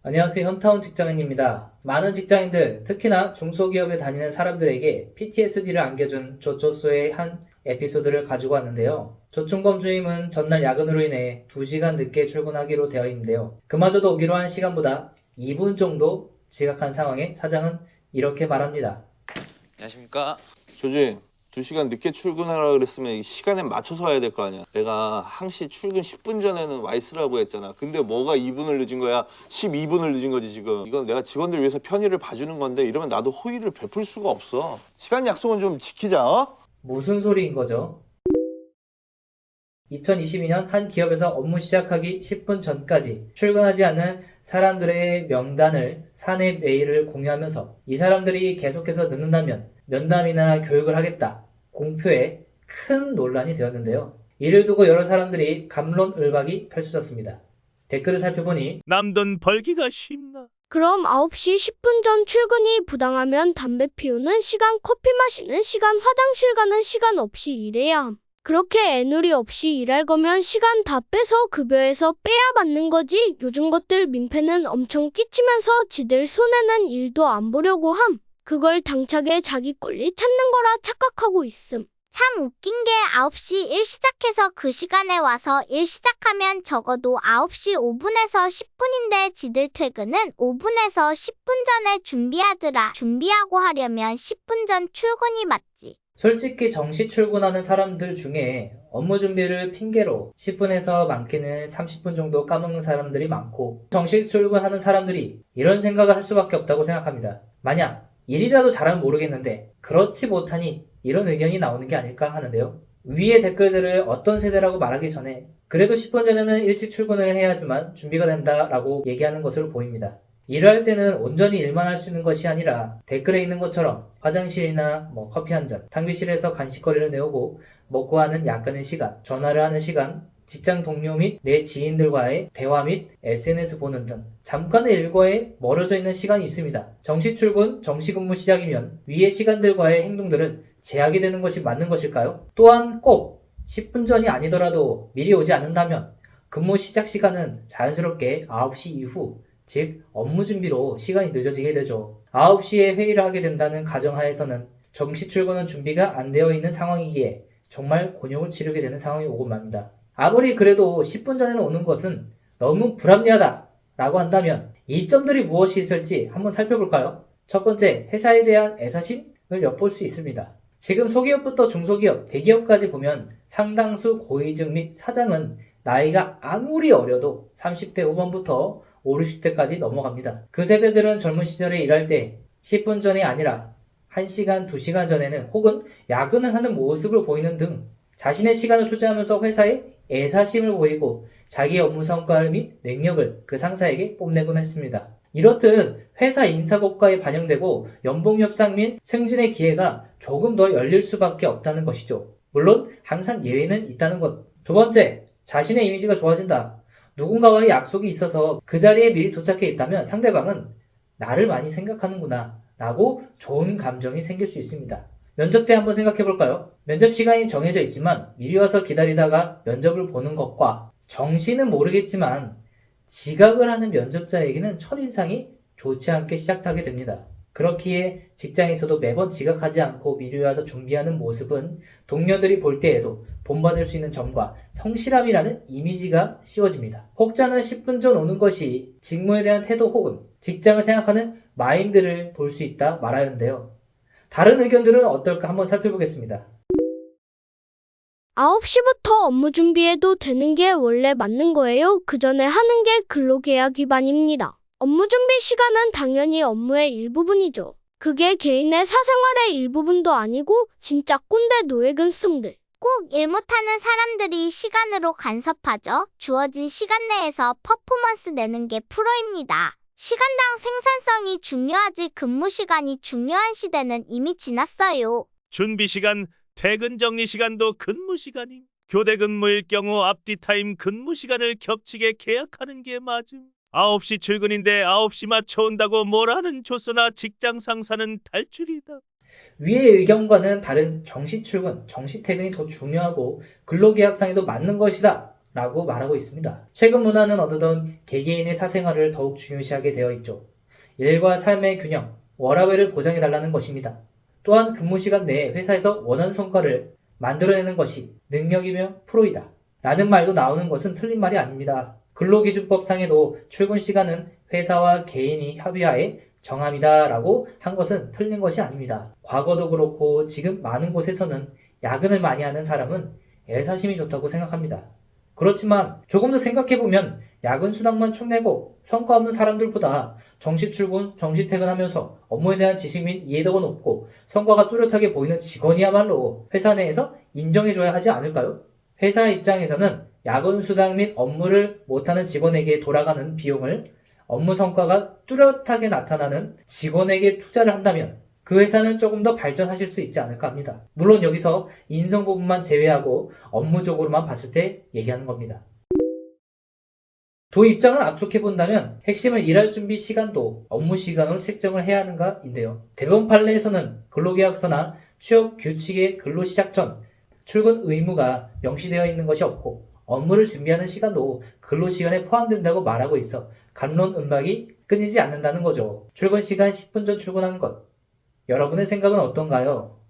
안녕하세요. 현타운 직장인입니다. 많은 직장인들, 특히나 중소기업에 다니는 사람들에게 PTSD를 안겨준 조초소의 한 에피소드를 가지고 왔는데요. 조충범 주임은 전날 야근으로 인해 2시간 늦게 출근하기로 되어 있는데요. 그마저도 오기로 한 시간보다 2분 정도 지각한 상황에 사장은 이렇게 말합니다. 안녕하십니까? 조지, 2시간 늦게 출근하라 그랬으면 시간에 맞춰서 와야 될 거 아니야. 내가 항시 출근 10분 전에는 와 있으라고 했잖아. 근데 뭐가 2분을 늦은 거야? 12분을 늦은 거지 지금. 이건 내가 직원들 위해서 편의를 봐주는 건데 이러면 나도 호의를 베풀 수가 없어. 시간 약속은 좀 지키자, 어? 무슨 소리인 거죠? 2022년 한 기업에서 업무 시작하기 10분 전까지 출근하지 않는 사람들의 명단을 사내 메일을 공유하면서 이 사람들이 계속해서 늦는다면 면담이나 교육을 하겠다 공표에 큰 논란이 되었는데요. 이를 두고 여러 사람들이 갑론을박이 펼쳐졌습니다. 댓글을 살펴보니 남돈 벌기가 쉽나? 그럼 9시 10분 전 출근이 부당하면 담배 피우는 시간, 커피 마시는 시간, 화장실 가는 시간 없이 일해야 함. 그렇게 애누리 없이 일할 거면 시간 다 빼서 급여에서 빼야 맞는 거지. 요즘 것들 민폐는 엄청 끼치면서 지들 손해는 일도 안 보려고 함. 그걸 당차게 자기 권리 찾는 거라 착각하고 있음. 참 웃긴 게 9시 일 시작해서 그 시간에 와서 일 시작하면 적어도 9시 5분에서 10분인데 지들 퇴근은 5분에서 10분 전에 준비하더라. 준비하고 하려면 10분 전 출근이 맞지. 솔직히 정시 출근하는 사람들 중에 업무 준비를 핑계로 10분에서 많게는 30분 정도 까먹는 사람들이 많고 정시 출근하는 사람들이 이런 생각을 할 수밖에 없다고 생각합니다. 만약 일이라도 잘하면 모르겠는데 그렇지 못하니 이런 의견이 나오는 게 아닐까 하는데요. 위의 댓글들을 어떤 세대라고 말하기 전에 그래도 10분 전에는 일찍 출근을 해야지만 준비가 된다라고 얘기하는 것으로 보입니다. 일할 때는 온전히 일만 할 수 있는 것이 아니라 댓글에 있는 것처럼 화장실이나 커피 한 잔, 탕비실에서 간식거리를 내오고 먹고 하는 약간의 시간, 전화를 하는 시간, 직장 동료 및 내 지인들과의 대화 및 SNS 보는 등 잠깐의 일과에 멀어져 있는 시간이 있습니다. 정시 출근, 정시 근무 시작이면 위의 시간들과의 행동들은 제약이 되는 것이 맞는 것일까요? 또한 꼭 10분 전이 아니더라도 미리 오지 않는다면 근무 시작 시간은 자연스럽게 9시 이후 즉 업무 준비로 시간이 늦어지게 되죠. 9시에 회의를 하게 된다는 가정하에서는 정시 출근은 준비가 안 되어 있는 상황이기에 정말 곤욕을 치르게 되는 상황이 오고 맙니다. 아무리 그래도 10분 전에는 오는 것은 너무 불합리하다 라고 한다면 이 점들이 무엇이 있을지 한번 살펴볼까요? 첫 번째, 회사에 대한 애사심을 엿볼 수 있습니다. 지금 소기업부터 중소기업, 대기업까지 보면 상당수 고위직 및 사장은 나이가 아무리 어려도 30대 후반부터 5, 60대까지 넘어갑니다. 그 세대들은 젊은 시절에 일할 때 10분 전이 아니라 1시간, 2시간 전에는 혹은 야근을 하는 모습을 보이는 등 자신의 시간을 투자하면서 회사에 애사심을 보이고 자기의 업무 성과 및 능력을 그 상사에게 뽐내곤 했습니다. 이렇듯 회사 인사고과에 반영되고 연봉 협상 및 승진의 기회가 조금 더 열릴 수밖에 없다는 것이죠. 물론 항상 예외는 있다는 것. 두 번째, 자신의 이미지가 좋아진다. 누군가와의 약속이 있어서 그 자리에 미리 도착해 있다면 상대방은 나를 많이 생각하는구나 라고 좋은 감정이 생길 수 있습니다. 면접 때 한번 생각해 볼까요? 면접 시간이 정해져 있지만 미리 와서 기다리다가 면접을 보는 것과 정시는 모르겠지만 지각을 하는 면접자에게는 첫인상이 좋지 않게 시작하게 됩니다. 그렇기에 직장에서도 매번 지각하지 않고 미리 와서 준비하는 모습은 동료들이 볼 때에도 본받을 수 있는 점과 성실함이라는 이미지가 씌워집니다. 혹자는 10분 전 오는 것이 직무에 대한 태도 혹은 직장을 생각하는 마인드를 볼 수 있다 말하는데요. 다른 의견들은 어떨까 한번 살펴보겠습니다. 9시부터 업무 준비해도 되는 게 원래 맞는 거예요. 그 전에 하는 게 근로계약 위반입니다. 업무 준비 시간은 당연히 업무의 일부분이죠. 그게 개인의 사생활의 일부분도 아니고 진짜 꼰대 노예근성들. 꼭 일 못하는 사람들이 시간으로 간섭하죠. 주어진 시간 내에서 퍼포먼스 내는 게 프로입니다. 시간당 생산성이 중요하지 근무 시간이 중요한 시대는 이미 지났어요. 준비 시간, 퇴근 정리 시간도 근무 시간임. 교대 근무일 경우 앞뒤 타임 근무 시간을 겹치게 계약하는 게 맞음. 9시 출근인데 9시 맞춰 온다고 뭐라는 조서나 직장 상사는 탈출이다. 위의 의견과는 다른 정시 출근, 정시 퇴근이 더 중요하고 근로계약상에도 맞는 것이다 라고 말하고 있습니다. 최근 문화는 어느덧 개개인의 사생활을 더욱 중요시하게 되어 있죠. 일과 삶의 균형, 워라밸을 보장해달라는 것입니다. 또한 근무시간 내에 회사에서 원하는 성과를 만들어내는 것이 능력이며 프로이다 라는 말도 나오는 것은 틀린 말이 아닙니다. 근로기준법상에도 출근 시간은 회사와 개인이 협의하에 정함이다 라고 한 것은 틀린 것이 아닙니다. 과거도 그렇고 지금 많은 곳에서는 야근을 많이 하는 사람은 애사심이 좋다고 생각합니다. 그렇지만 조금 더 생각해보면 야근 수당만 축내고 성과 없는 사람들보다 정시 출근, 정시 퇴근하면서 업무에 대한 지식 및 이해도가 높고 성과가 뚜렷하게 보이는 직원이야말로 회사 내에서 인정해줘야 하지 않을까요? 회사 입장에서는 야근 수당 및 업무를 못하는 직원에게 돌아가는 비용을 업무 성과가 뚜렷하게 나타나는 직원에게 투자를 한다면 그 회사는 조금 더 발전하실 수 있지 않을까 합니다. 물론 여기서 인성 부분만 제외하고 업무적으로만 봤을 때 얘기하는 겁니다. 두 입장을 압축해본다면 핵심은 일할 준비 시간도 업무 시간으로 책정을 해야 하는가인데요. 대법원 판례에서는 근로계약서나 취업 규칙의 근로 시작 전 출근 의무가 명시되어 있는 것이 없고 업무를 준비하는 시간도 근로시간에 포함된다고 말하고 있어 갑론음박이 끊이지 않는다는 거죠. 출근 시간 10분 전 출근하는 것. 여러분의 생각은 어떤가요?